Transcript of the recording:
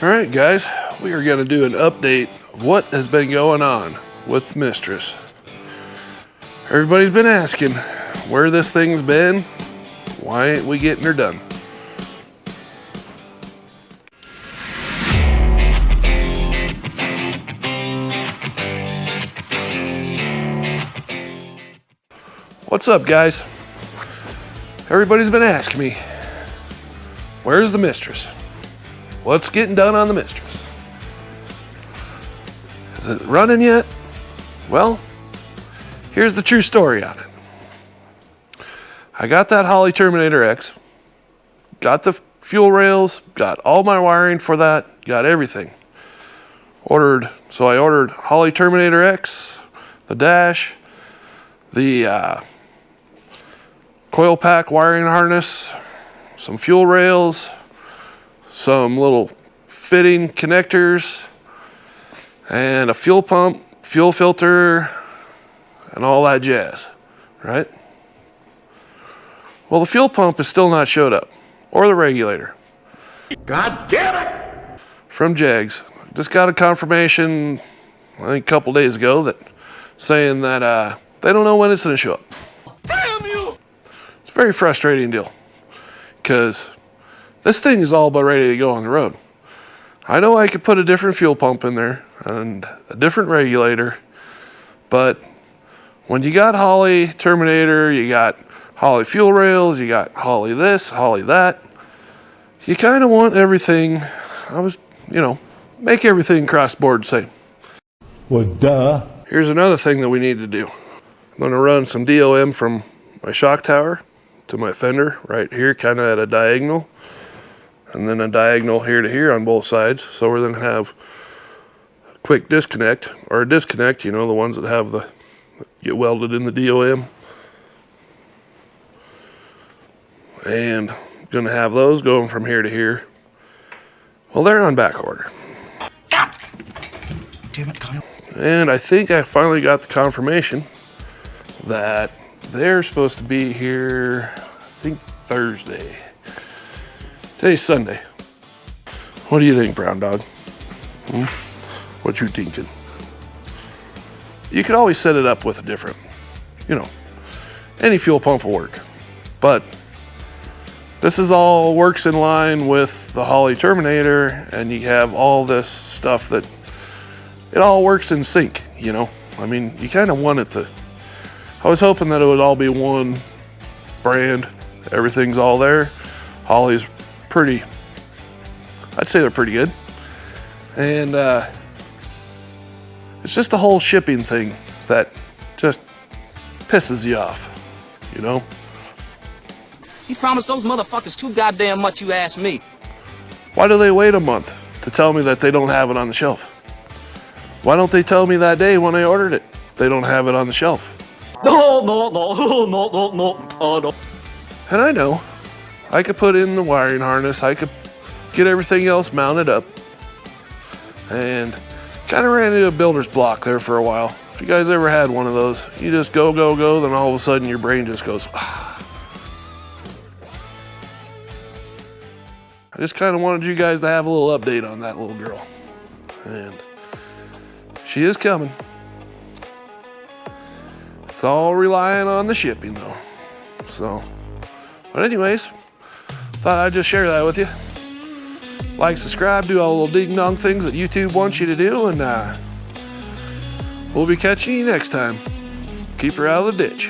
Alright guys, we are going to do an update of what has been going on with Mistress. Everybody's been asking where this thing's been, why ain't we getting her done? What's up guys? Everybody's been asking me, where's the Mistress? What's getting done on the Mistress? Is it running yet? Well, here's the true story on it. I got that Holley Terminator X, got the fuel rails, got all my wiring for that, got everything. So I ordered Holley Terminator X, the dash, the coil pack wiring harness, some fuel rails, some little fitting connectors, and a fuel pump, fuel filter, and all that jazz, right? Well, the fuel pump has still not showed up, or the regulator. God damn it! From Jags. Just got a confirmation, I think a couple days ago, that saying that they don't know when it's going to show up. Damn you! It's a very frustrating deal, because this thing is all but ready to go on the road. I know I could put a different fuel pump in there and a different regulator, but when you got Holley Terminator, you got Holley fuel rails, you got Holley this, Holley that, you kind of want everything, make everything cross board the same. Well, duh. Here's another thing that we need to do. I'm going to run some DOM from my shock tower to my fender right here, kind of at a diagonal, and then a diagonal here to here on both sides. So we're going to have a quick disconnect, or a disconnect, the ones that have get welded in the DOM. And I'm going to have those going from here to here. Well, they're on back order. Damn it, Kyle. And I think I finally got the confirmation that they're supposed to be here, I think Thursday. Today's Sunday. What do you think, Brown Dog? What you thinking? You could always set it up with a different, any fuel pump will work. But this is all works in line with the Holley Terminator, and you have all this stuff that it all works in sync, I mean, you kind of want it to. I was hoping that it would all be one brand. Everything's all there. Holley's pretty, I'd say they're pretty good. And it's just the whole shipping thing that just pisses you off, He promised those motherfuckers too goddamn much, you ask me. Why do they wait a month to tell me that they don't have it on the shelf? Why don't they tell me that day when I ordered it they don't have it on the shelf? No. And I know I could put in the wiring harness, I could get everything else mounted up, and kind of ran into a builder's block there for a while. If you guys ever had one of those, you just go, then all of a sudden your brain just goes, I just kind of wanted you guys to have a little update on that little girl. And she is coming. It's all relying on the shipping though. So, but anyways, thought I'd just share that with you. Like, subscribe, do all the little ding dong things that YouTube wants you to do, and we'll be catching you next time. Keep her out of the ditch.